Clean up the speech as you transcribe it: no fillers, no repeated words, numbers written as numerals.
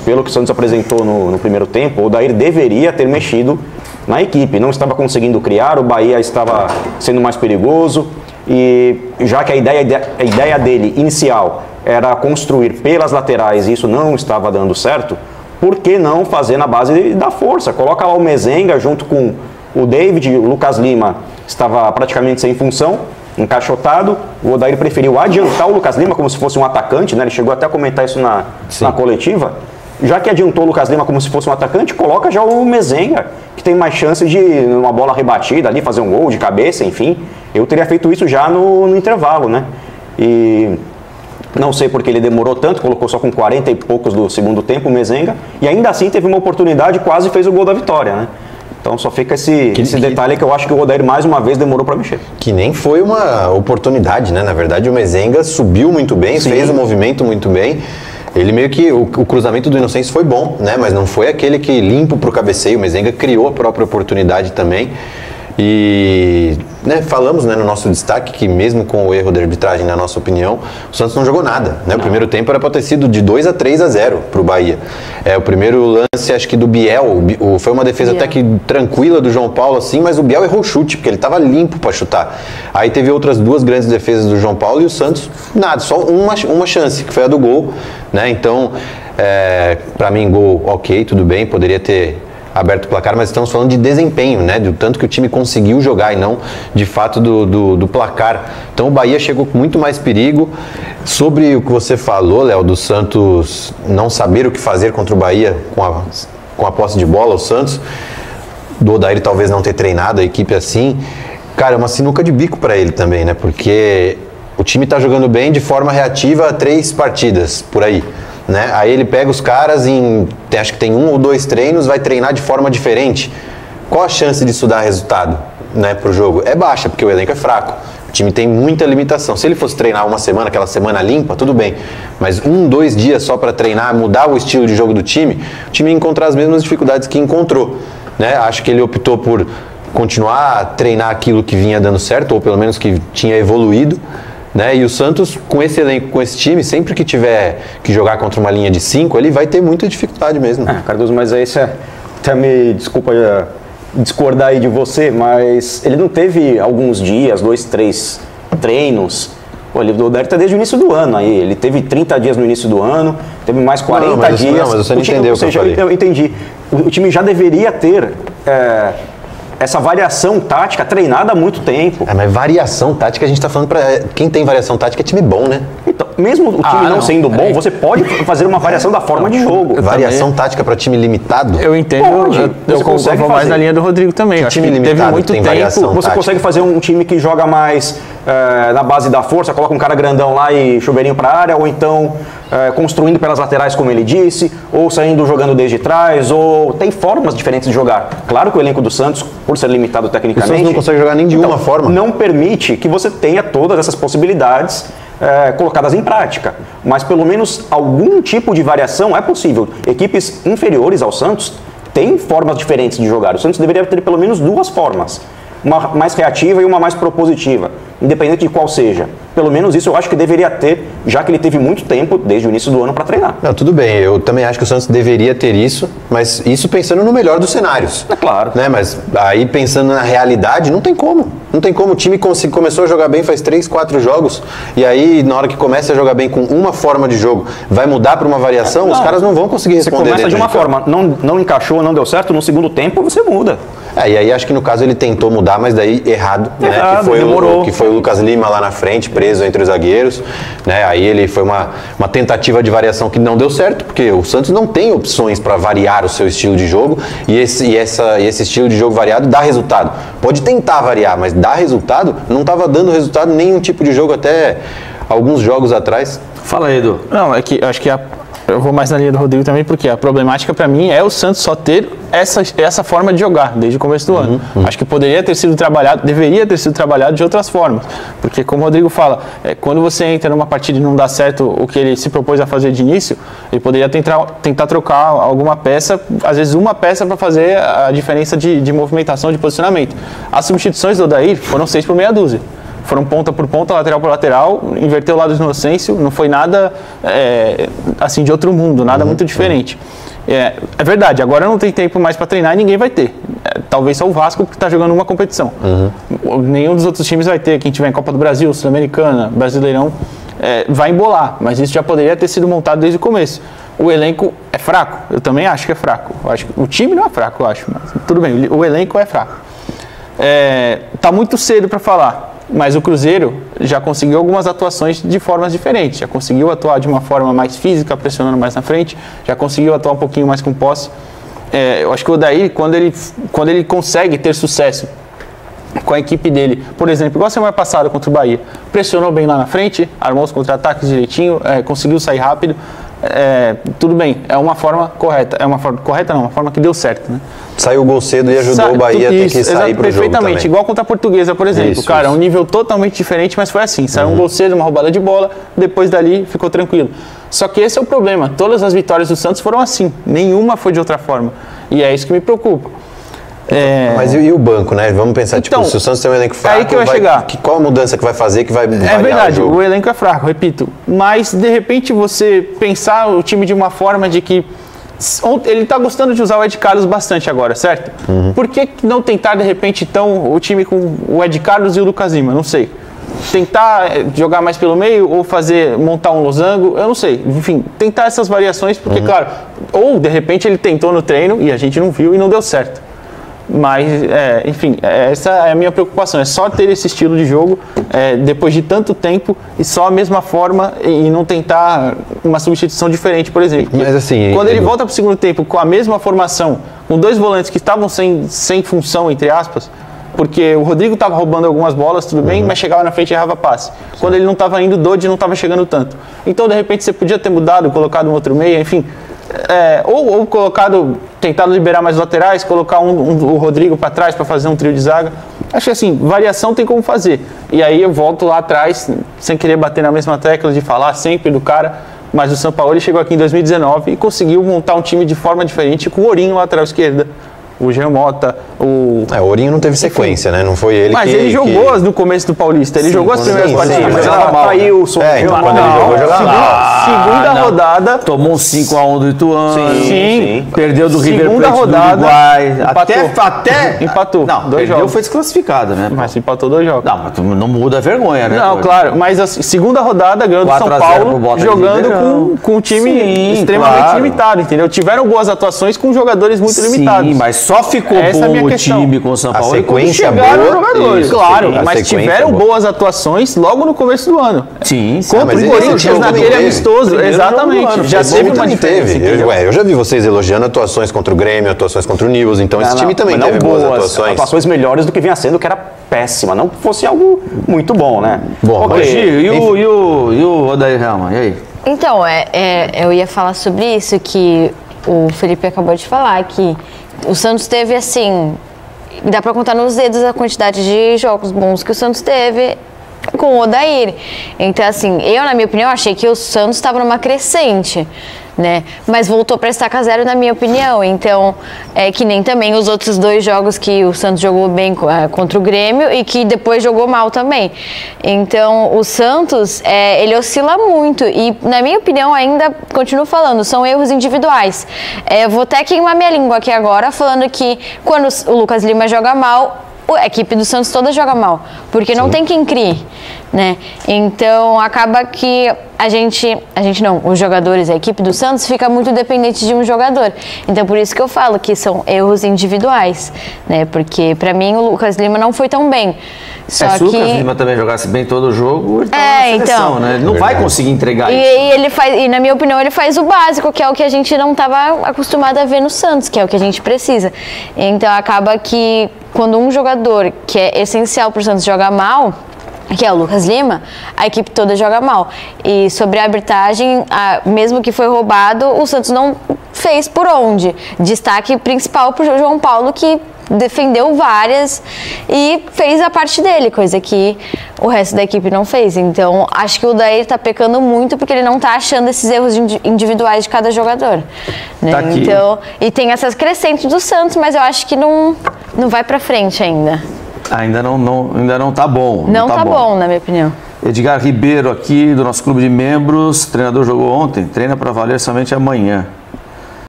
pelo que o Santos apresentou no primeiro tempo, o Odair deveria ter mexido na equipe. Não estava conseguindo criar, o Bahia estava sendo mais perigoso, e já que a ideia dele inicial era construir pelas laterais e isso não estava dando certo, por que não fazer na base da força? Coloca lá o Mezenga junto com o David, o Lucas Lima estava praticamente sem função, encaixotado. O Odair preferiu adiantar o Lucas Lima como se fosse um atacante, né? Ele chegou até a comentar isso na coletiva. Já que adiantou o Lucas Lima como se fosse um atacante, coloca já o Mezenga, que tem mais chance de, numa bola rebatida ali, fazer um gol de cabeça, enfim. Eu teria feito isso já no intervalo, né? E não sei porque ele demorou tanto, colocou só com 40 e poucos do segundo tempo o Mezenga, e ainda assim teve uma oportunidade e quase fez o gol da vitória, né? Então só fica esse detalhe que eu acho que o Odair mais uma vez demorou para mexer. Que nem foi uma oportunidade, né? Na verdade o Mezenga subiu muito bem, fez o movimento muito bem. Ele meio que, o cruzamento do Inocêncio foi bom, né? Mas não foi aquele que limpo para o cabeceio. O Mezenga criou a própria oportunidade também. E né, falamos, né, no nosso destaque que mesmo com o erro da arbitragem, na nossa opinião, o Santos não jogou nada, né? O primeiro tempo era para ter sido de 2 a 3 a 0 para o Bahia. O primeiro lance, acho que do Biel, foi uma defesa até que tranquila do João Paulo, assim, mas o Biel errou o chute, porque ele estava limpo para chutar. Aí teve outras duas grandes defesas do João Paulo e o Santos, nada, só uma chance, que foi a do gol, né? Então, para mim, gol ok, tudo bem, poderia ter aberto o placar, mas estamos falando de desempenho, né? Do tanto que o time conseguiu jogar e não de fato do placar. Então o Bahia chegou com muito mais perigo. Sobre o que você falou, Léo, do Santos não saber o que fazer contra o Bahia com a posse de bola, o Santos, do Odair talvez não ter treinado a equipe assim, cara, é uma sinuca de bico para ele também, né? Porque o time está jogando bem de forma reativa há 3 partidas, por aí. Né? Aí ele pega os caras acho que tem 1 ou 2 treinos, vai treinar de forma diferente. Qual a chance disso dar resultado, né, pro jogo? É baixa, porque o elenco é fraco. O time tem muita limitação. Se ele fosse treinar uma semana, aquela semana limpa, tudo bem. Mas 1, 2 dias só para treinar, mudar o estilo de jogo do time, o time ia encontrar as mesmas dificuldades que encontrou. Né? Acho que ele optou por continuar a treinar aquilo que vinha dando certo, ou pelo menos que tinha evoluído. Né? E o Santos, com esse elenco, com esse time, sempre que tiver que jogar contra uma linha de 5, ele vai ter muita dificuldade mesmo. Cardoso, mas aí você até me desculpa discordar aí de você, mas ele não teve alguns dias, 2, 3 treinos. Pô, o Odair está desde o início do ano aí. Ele teve 30 dias no início do ano, teve mais 40 dias. Não, mas você não entendeu o que eu falei. Eu entendi. O time já deveria ter essa variação tática treinada há muito tempo. Mas variação tática, a gente está falando para quem tem variação tática é time bom, né? Então, mesmo o time não sendo bom, você pode fazer uma variação da forma de jogo. Variação tática para time limitado? Eu entendo, eu concordo mais na linha do Rodrigo também. Time limitado teve muito tempo. Você consegue fazer um time que joga mais na base da força, coloca um cara grandão lá e chuveirinho para a área, ou então construindo pelas laterais, como ele disse, ou saindo jogando desde trás, ou tem formas diferentes de jogar. Claro que o elenco do Santos, por ser limitado tecnicamente, o Santos não consegue jogar nem de uma forma. Não permite que você tenha todas essas possibilidades colocadas em prática. Mas pelo menos algum tipo de variação é possível. Equipes inferiores ao Santos têm formas diferentes de jogar. O Santos deveria ter pelo menos 2 formas. Uma mais reativa e uma mais propositiva, independente de qual seja. Pelo menos isso eu acho que deveria ter, já que ele teve muito tempo, desde o início do ano, para treinar. Não, tudo bem, eu também acho que o Santos deveria ter isso, mas isso pensando no melhor dos cenários. É claro. Né? Mas aí pensando na realidade, não tem como. Não tem como. O time começou a jogar bem faz 3, 4 jogos, e aí na hora que começa a jogar bem com uma forma de jogo, vai mudar para uma variação, os caras não vão conseguir responder. Você começa de uma forma, não encaixou, não deu certo, no segundo tempo você muda. E aí acho que no caso ele tentou mudar, mas daí errado, né? Que foi o Lucas Lima lá na frente, preso entre os zagueiros, né? Aí ele foi uma tentativa de variação que não deu certo, porque o Santos não tem opções para variar o seu estilo de jogo, e esse estilo de jogo variado dá resultado. Pode tentar variar, mas dá resultado? Não estava dando resultado nenhum tipo de jogo até alguns jogos atrás. Fala aí, Edu. Não, é que acho que eu vou mais na linha do Rodrigo também, porque a problemática para mim é o Santos só ter essa forma de jogar desde o começo do ano. Acho que deveria ter sido trabalhado de outras formas, porque como o Rodrigo fala, quando você entra numa partida e não dá certo o que ele se propôs a fazer de início, ele poderia tentar trocar alguma peça, às vezes uma peça para fazer a diferença de movimentação, de posicionamento. As substituições do Odair foram 6 por meia dúzia. Foram ponta por ponta, lateral por lateral, inverteu o lado do Inocêncio, não foi nada assim de outro mundo, nada muito diferente. É verdade, agora não tem tempo mais para treinar e ninguém vai ter. Talvez só o Vasco, porque está jogando uma competição. Nenhum dos outros times vai ter. Quem tiver em Copa do Brasil, Sul-Americana, Brasileirão, vai embolar. Mas isso já poderia ter sido montado desde o começo. O elenco é fraco? Eu também acho que é fraco. Eu acho que o time não é fraco, eu acho. Mas tudo bem, o elenco é fraco. Tá muito cedo para falar. Mas o Cruzeiro já conseguiu algumas atuações de formas diferentes. Já conseguiu atuar de uma forma mais física, pressionando mais na frente. Já conseguiu atuar um pouquinho mais com posse. Eu acho que o Odair, quando ele consegue ter sucesso com a equipe dele, por exemplo, igual a semana passada contra o Bahia, pressionou bem lá na frente, armou os contra-ataques direitinho, conseguiu sair rápido. Tudo bem, é uma forma correta. É uma forma correta, não, uma forma que deu certo, né? Saiu o gol cedo e ajudou o Bahia a ter que sair pro jogo perfeitamente, igual contra a Portuguesa, por exemplo. É um nível totalmente diferente, mas foi assim. Saiu um gol cedo, uma roubada de bola, depois dali ficou tranquilo. Só que esse é o problema. Todas as vitórias do Santos foram assim. Nenhuma foi de outra forma. E é isso que me preocupa. Mas e o banco, né? Vamos pensar, então, se o Santos tem um elenco fraco, aí que eu ia chegar. Qual a mudança que vai fazer que vai variar verdade, o jogo? O elenco é fraco, repito. Mas, de repente, você pensar o time de uma forma de que ele está gostando de usar o Ed Carlos bastante agora, certo? Por que não tentar, de repente, então, o time com o Ed Carlos e o Lucas Lima? Não sei. Tentar jogar mais pelo meio ou montar um losango, eu não sei. Enfim, tentar essas variações, porque, claro, ou, de repente, ele tentou no treino e a gente não viu e não deu certo. Mas, enfim, essa é a minha preocupação. É só ter esse estilo de jogo depois de tanto tempo e só a mesma forma e não tentar uma substituição diferente, por exemplo. Mas, assim, quando ele volta para o segundo tempo com a mesma formação, com dois volantes que estavam sem função, entre aspas, porque o Rodrigo estava roubando algumas bolas, tudo bem, mas chegava na frente e errava passe. Quando ele não estava indo, o Dodge não estava chegando tanto. Então, de repente, você podia ter mudado, colocado um outro meia, enfim... ou tentado liberar mais laterais, colocar o Rodrigo para trás para fazer um trio de zaga. Acho que assim, variação tem como fazer. E aí eu volto lá atrás, sem querer bater na mesma tecla de falar sempre do cara, mas o Sampaoli chegou aqui em 2019 e conseguiu montar um time de forma diferente com o Ourinho lateral esquerda. O Jean Mota, o Ourinho não teve sequência, né? Não foi ele mas ele jogou no começo do Paulista, ele jogou as primeiras partidas. Mas ela traiu o quando ele jogou, jogava mal. Segunda rodada. Tomou um 5-1 do Ituano. Sim. Perdeu do River Plate Segunda rodada, do Uruguai. Até empatou. Não, dois perdeu, jogos. foi desclassificado, né? Mas empatou 2 jogos. Não, mas não muda a vergonha, né? Não, claro. Mas a segunda rodada ganhou do São 4-0 pro Paulo, Bota de jogando Ribeirão. com um time Sim, extremamente claro. limitado, entendeu? Tiveram boas atuações com jogadores muito limitados. Sim, mas só ficou Essa é a minha bom o questão. time com o São A Paulo sequência quando Chegaram boa, jogadores, isso, claro, sim, a mas sequência tiveram boa. boas atuações logo no começo do ano. Sim, sim. Contra mas o esse Corinthians time naquele também teve. amistoso, Primeiro jogo do exatamente. ano, Já Esse teve time uma também diferença. teve. entendeu? Eu já vi vocês elogiando atuações contra o Grêmio, atuações contra o Nils, então esse time também mas não teve boas atuações. atuações melhores do que vinha sendo, que era péssima. Não que fosse algo muito bom, né? Bom, Ô, Gil, e o Odair Helman, e aí? Então, eu ia falar sobre isso, que o Felipe acabou de falar, que o Santos teve, assim, dá pra contar nos dedos a quantidade de jogos bons que o Santos teve com o Odair. Então, assim, na minha opinião, achei que o Santos estava numa crescente, né? Mas voltou para estaca zero, na minha opinião. Então, que nem também os outros 2 jogos que o Santos jogou bem contra o Grêmio e que depois jogou mal também. Então, o Santos, ele oscila muito e, na minha opinião, ainda continuo falando, são erros individuais. Vou até queimar minha língua aqui agora, falando que quando o Lucas Lima joga mal, a equipe do Santos toda joga mal, porque não tem quem crie, né? Então, acaba que os jogadores, a equipe do Santos fica muito dependente de um jogador. Então, por isso que eu falo que são erros individuais, né? Porque, pra mim, o Lucas Lima não foi tão bem. Só se o Lucas que... Lima também jogasse bem todo o jogo, ele tá na seleção, então. né? Ele não vai conseguir entregar isso. E ele faz, e na minha opinião, ele faz o básico, que é o que a gente não estava acostumado a ver no Santos, que é o que a gente precisa. Então, acaba que quando um jogador que é essencial para o Santos jogar mal, que é o Lucas Lima, a equipe toda joga mal. E sobre a arbitragem, mesmo que foi roubado, o Santos não fez por onde. Destaque principal para o João Paulo, que defendeu várias e fez a parte dele, coisa que o resto da equipe não fez. Então, acho que o Odair tá pecando muito porque ele não tá achando esses erros individuais de cada jogador, né? Tá aqui. Então, e tem essas crescentes do Santos, mas eu acho que não vai pra frente ainda. Ainda não tá bom. Não tá bom, na minha opinião. Edgar Ribeiro aqui, do nosso clube de membros. O treinador jogou ontem, treina para valer somente amanhã.